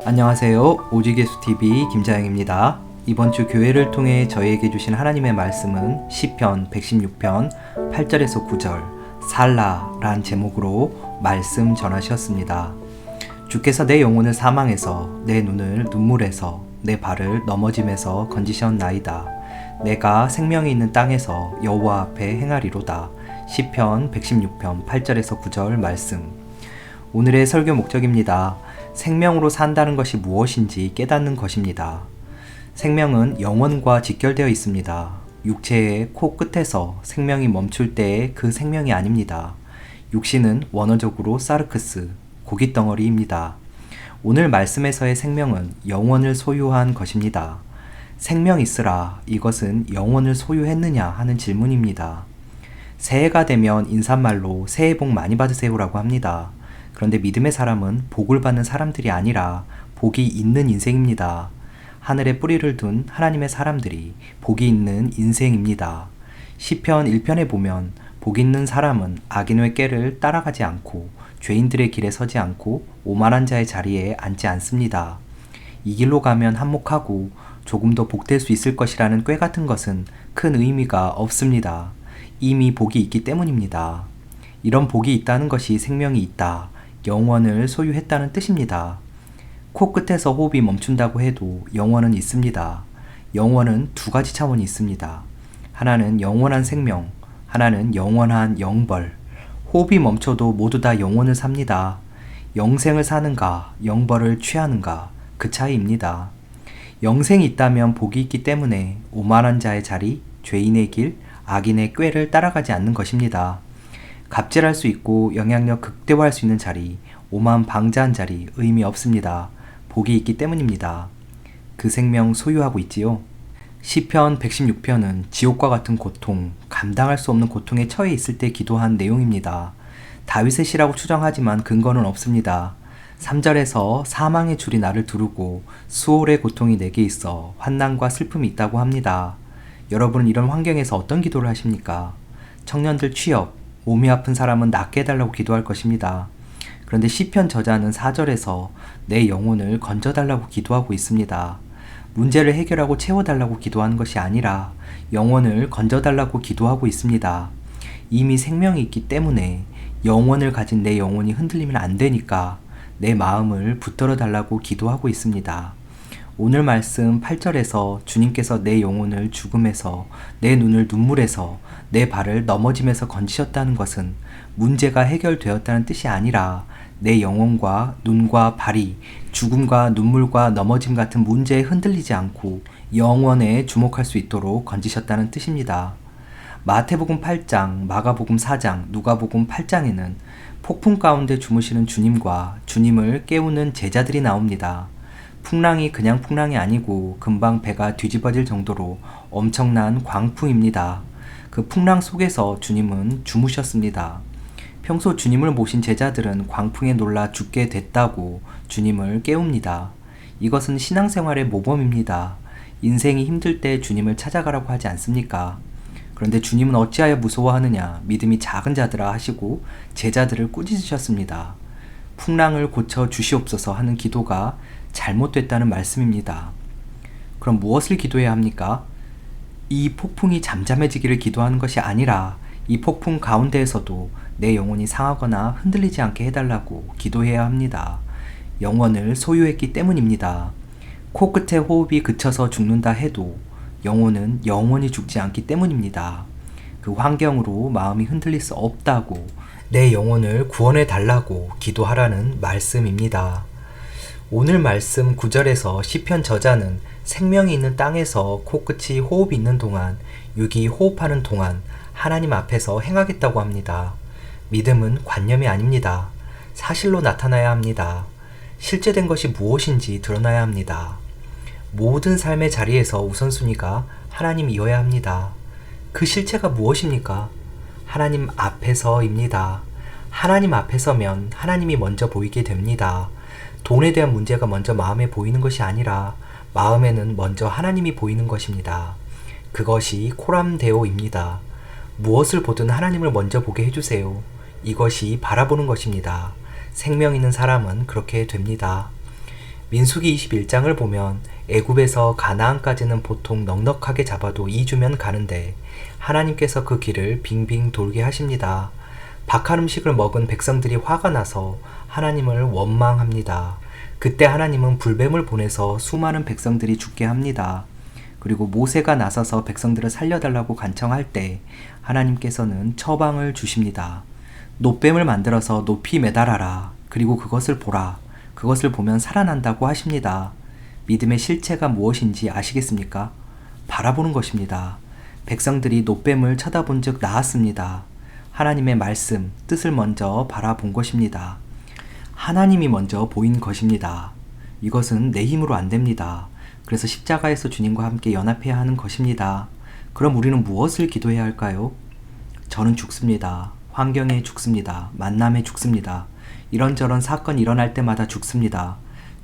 안녕하세요. 오직예수TV 김자영입니다. 이번 주 교회를 통해 저희에게 주신 하나님의 말씀은 시편 116편 8절에서 9절 살라란 제목으로 말씀 전하셨습니다. 주께서 내 영혼을 사망에서 내 눈을 눈물에서 내 발을 넘어짐에서 건지셨나이다. 내가 생명이 있는 땅에서 여호와 앞에 행하리로다. 시편 116편 8절에서 9절 말씀. 오늘의 설교 목적입니다. 생명으로 산다는 것이 무엇인지 깨닫는 것입니다. 생명은 영혼과 직결되어 있습니다. 육체의 코 끝에서 생명이 멈출 때의 그 생명이 아닙니다. 육신은 원어적으로 사르크스, 고깃덩어리입니다. 오늘 말씀에서의 생명은 영혼을 소유한 것입니다. 생명 있으라, 이것은 영혼을 소유했느냐 하는 질문입니다. 새해가 되면 인사말로 새해 복 많이 받으세요라고 합니다. 그런데 믿음의 사람은 복을 받는 사람들이 아니라 복이 있는 인생입니다. 하늘에 뿌리를 둔 하나님의 사람들이 복이 있는 인생입니다. 시편 1편에 보면 복 있는 사람은 악인의 꾀를 따라가지 않고 죄인들의 길에 서지 않고 오만한 자의 자리에 앉지 않습니다. 이 길로 가면 한몫하고 조금 더 복될 수 있을 것이라는 꾀 같은 것은 큰 의미가 없습니다. 이미 복이 있기 때문입니다. 이런 복이 있다는 것이 생명이 있다, 영원을 소유했다는 뜻입니다. 코끝에서 호흡이 멈춘다고 해도 영원은 있습니다. 영원은 두 가지 차원이 있습니다. 하나는 영원한 생명, 하나는 영원한 영벌. 호흡이 멈춰도 모두 다 영원을 삽니다. 영생을 사는가, 영벌을 취하는가, 그 차이입니다. 영생이 있다면 복이 있기 때문에 오만한 자의 자리, 죄인의 길, 악인의 꾀를 따라가지 않는 것입니다. 갑질할 수 있고 영향력 극대화할 수 있는 자리, 오만 방자한 자리 의미 없습니다. 복이 있기 때문입니다. 그 생명 소유하고 있지요. 시편 116편은 지옥과 같은 고통, 감당할 수 없는 고통에 처해 있을 때 기도한 내용입니다. 다윗의 시라고 추정하지만 근거는 없습니다. 3절에서 사망의 줄이 나를 두르고 수월의 고통이 내게 있어 환난과 슬픔이 있다고 합니다. 여러분은 이런 환경에서 어떤 기도를 하십니까? 청년들 취업, 몸이 아픈 사람은 낫게 해달라고 기도할 것입니다. 그런데 시편 저자는 4절에서 내 영혼을 건져달라고 기도하고 있습니다. 문제를 해결하고 채워달라고 기도하는 것이 아니라 영혼을 건져달라고 기도하고 있습니다. 이미 생명이 있기 때문에 영혼을 가진 내 영혼이 흔들리면 안 되니까 내 마음을 붙들어 달라고 기도하고 있습니다. 오늘 말씀 8절에서 주님께서 내 영혼을 죽음에서, 내 눈을 눈물에서, 내 발을 넘어짐에서 건지셨다는 것은 문제가 해결되었다는 뜻이 아니라 내 영혼과 눈과 발이 죽음과 눈물과 넘어짐 같은 문제에 흔들리지 않고 영원에 주목할 수 있도록 건지셨다는 뜻입니다. 마태복음 8장, 마가복음 4장, 누가복음 8장에는 폭풍 가운데 주무시는 주님과 주님을 깨우는 제자들이 나옵니다. 풍랑이 그냥 풍랑이 아니고 금방 배가 뒤집어질 정도로 엄청난 광풍입니다. 그 풍랑 속에서 주님은 주무셨습니다. 평소 주님을 모신 제자들은 광풍에 놀라 죽게 됐다고 주님을 깨웁니다. 이것은 신앙생활의 모범입니다. 인생이 힘들 때 주님을 찾아가라고 하지 않습니까? 그런데 주님은 어찌하여 무서워하느냐, 믿음이 작은 자들아 하시고 제자들을 꾸짖으셨습니다. 풍랑을 고쳐 주시옵소서 하는 기도가 잘못됐다는 말씀입니다. 그럼 무엇을 기도해야 합니까? 이 폭풍이 잠잠해지기를 기도하는 것이 아니라 이 폭풍 가운데에서도 내 영혼이 상하거나 흔들리지 않게 해달라고 기도해야 합니다. 영혼을 소유했기 때문입니다. 코끝에 호흡이 그쳐서 죽는다 해도 영혼은 영원히 죽지 않기 때문입니다. 그 환경으로 마음이 흔들릴 수 없다고, 내 영혼을 구원해 달라고 기도하라는 말씀입니다. 오늘 말씀 9절에서 시편 저자는 생명이 있는 땅에서 코끝이 호흡이 있는 동안, 육이 호흡하는 동안 하나님 앞에서 행하겠다고 합니다. 믿음은 관념이 아닙니다. 사실로 나타나야 합니다. 실제된 것이 무엇인지 드러나야 합니다. 모든 삶의 자리에서 우선순위가 하나님이어야 합니다. 그 실체가 무엇입니까? 하나님 앞에서입니다. 하나님 앞에 서면 하나님이 먼저 보이게 됩니다. 돈에 대한 문제가 먼저 마음에 보이는 것이 아니라 마음에는 먼저 하나님이 보이는 것입니다. 그것이 코람데오입니다. 무엇을 보든 하나님을 먼저 보게 해주세요. 이것이 바라보는 것입니다. 생명 있는 사람은 그렇게 됩니다. 민수기 21장을 보면 애굽에서 가나안까지는 보통 넉넉하게 잡아도 2주면 가는데 하나님께서 그 길을 빙빙 돌게 하십니다. 박한 음식을 먹은 백성들이 화가 나서 하나님을 원망합니다. 그때 하나님은 불뱀을 보내서 수많은 백성들이 죽게 합니다. 그리고 모세가 나서서 백성들을 살려달라고 간청할 때 하나님께서는 처방을 주십니다. 놋뱀을 만들어서 높이 매달아라. 그리고 그것을 보라. 그것을 보면 살아난다고 하십니다. 믿음의 실체가 무엇인지 아시겠습니까? 바라보는 것입니다. 백성들이 놋뱀을 쳐다본 즉 나았습니다. 하나님의 말씀, 뜻을 먼저 바라본 것입니다. 하나님이 먼저 보인 것입니다. 이것은 내 힘으로 안 됩니다. 그래서 십자가에서 주님과 함께 연합해야 하는 것입니다. 그럼 우리는 무엇을 기도해야 할까요? 저는 죽습니다. 환경에 죽습니다. 만남에 죽습니다. 이런저런 사건이 일어날 때마다 죽습니다.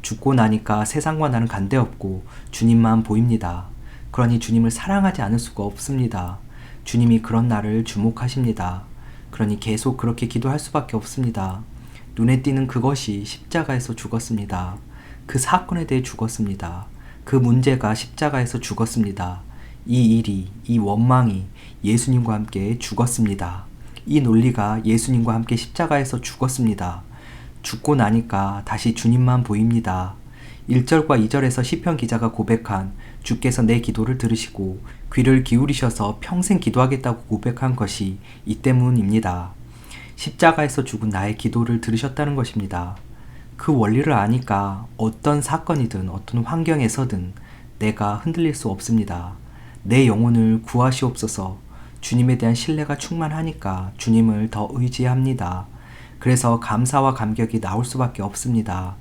죽고 나니까 세상과 나는 관계없고 주님만 보입니다. 그러니 주님을 사랑하지 않을 수가 없습니다. 주님이 그런 나를 주목하십니다. 그러니 계속 그렇게 기도할 수밖에 없습니다. 눈에 띄는 그것이 십자가에서 죽었습니다. 그 사건에 대해 죽었습니다. 그 문제가 십자가에서 죽었습니다. 이 일이, 이 원망이 예수님과 함께 죽었습니다. 이 논리가 예수님과 함께 십자가에서 죽었습니다. 죽고 나니까 다시 주님만 보입니다. 1절과 2절에서 시편 기자가 고백한 주께서 내 기도를 들으시고 귀를 기울이셔서 평생 기도하겠다고 고백한 것이 이 때문입니다. 십자가에서 죽은 나의 기도를 들으셨다는 것입니다. 그 원리를 아니까 어떤 사건이든 어떤 환경에서든 내가 흔들릴 수 없습니다. 내 영혼을 구하시옵소서. 주님에 대한 신뢰가 충만하니까 주님을 더 의지합니다. 그래서 감사와 감격이 나올 수밖에 없습니다.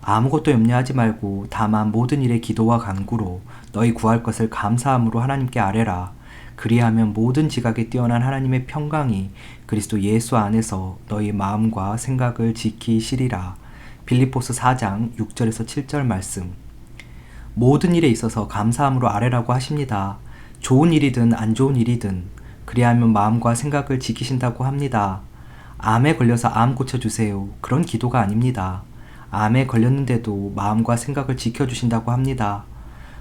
아무것도 염려하지 말고 다만 모든 일에 기도와 간구로 너희 구할 것을 감사함으로 하나님께 아뢰라. 그리하면 모든 지각에 뛰어난 하나님의 평강이 그리스도 예수 안에서 너희 마음과 생각을 지키시리라. 빌립보서 4장 6절에서 7절 말씀. 모든 일에 있어서 감사함으로 아뢰라고 하십니다. 좋은 일이든 안 좋은 일이든 그리하면 마음과 생각을 지키신다고 합니다. 암에 걸려서 암 고쳐주세요. 그런 기도가 아닙니다. 암에 걸렸는데도 마음과 생각을 지켜주신다고 합니다.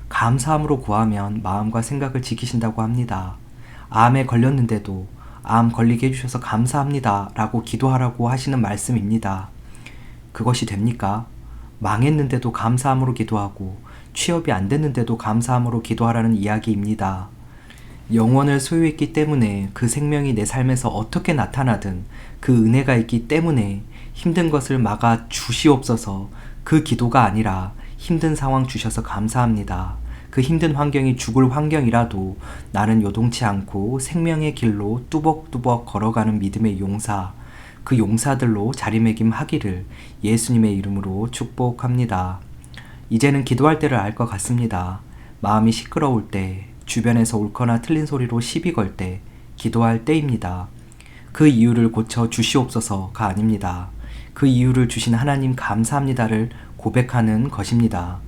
감사함으로 구하면 마음과 생각을 지키신다고 합니다. 암에 걸렸는데도 암 걸리게 해주셔서 감사합니다 라고 기도하라고 하시는 말씀입니다. 그것이 됩니까? 망했는데도 감사함으로 기도하고 취업이 안 됐는데도 감사함으로 기도하라는 이야기입니다. 영원을 소유했기 때문에 그 생명이 내 삶에서 어떻게 나타나든 그 은혜가 있기 때문에 힘든 것을 막아 주시옵소서. 그 기도가 아니라 힘든 상황 주셔서 감사합니다. 그 힘든 환경이 죽을 환경이라도 나는 요동치 않고 생명의 길로 뚜벅뚜벅 걸어가는 믿음의 용사, 그 용사들로 자리매김하기를 예수님의 이름으로 축복합니다. 이제는 기도할 때를 알 것 같습니다. 마음이 시끄러울 때, 주변에서 옳거나 틀린 소리로 시비 걸 때, 기도할 때입니다. 그 이유를 고쳐 주시옵소서가 아닙니다. 그 이유를 주신 하나님 감사합니다를 고백하는 것입니다.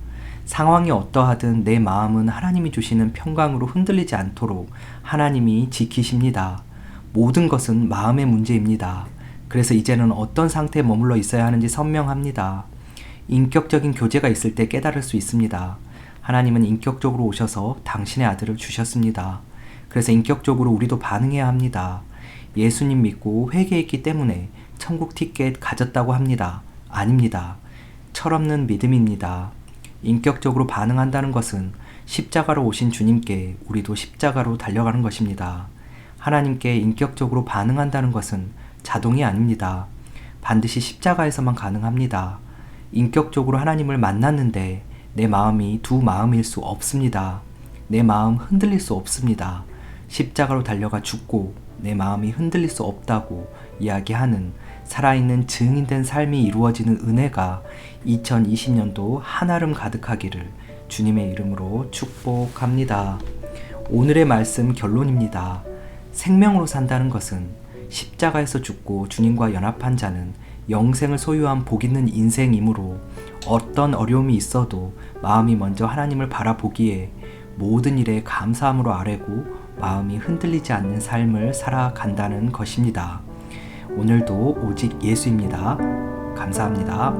상황이 어떠하든 내 마음은 하나님이 주시는 평강으로 흔들리지 않도록 하나님이 지키십니다. 모든 것은 마음의 문제입니다. 그래서 이제는 어떤 상태에 머물러 있어야 하는지 선명합니다. 인격적인 교제가 있을 때 깨달을 수 있습니다. 하나님은 인격적으로 오셔서 당신의 아들을 주셨습니다. 그래서 인격적으로 우리도 반응해야 합니다. 예수님 믿고 회개했기 때문에 천국 티켓 가졌다고 합니다. 아닙니다. 철없는 믿음입니다. 인격적으로 반응한다는 것은 십자가로 오신 주님께 우리도 십자가로 달려가는 것입니다. 하나님께 인격적으로 반응한다는 것은 자동이 아닙니다. 반드시 십자가에서만 가능합니다. 인격적으로 하나님을 만났는데 내 마음이 두 마음일 수 없습니다. 내 마음 흔들릴 수 없습니다. 십자가로 달려가 죽고 내 마음이 흔들릴 수 없다고 이야기하는 살아있는 증인된 삶이 이루어지는 은혜가 2020년도 한아름 가득하기를 주님의 이름으로 축복합니다. 오늘의 말씀 결론입니다. 생명으로 산다는 것은 십자가에서 죽고 주님과 연합한 자는 영생을 소유한 복 있는 인생이므로 어떤 어려움이 있어도 마음이 먼저 하나님을 바라보기에 모든 일에 감사함으로 아뢰고 마음이 흔들리지 않는 삶을 살아간다는 것입니다. 오늘도 오직 예수입니다. 감사합니다.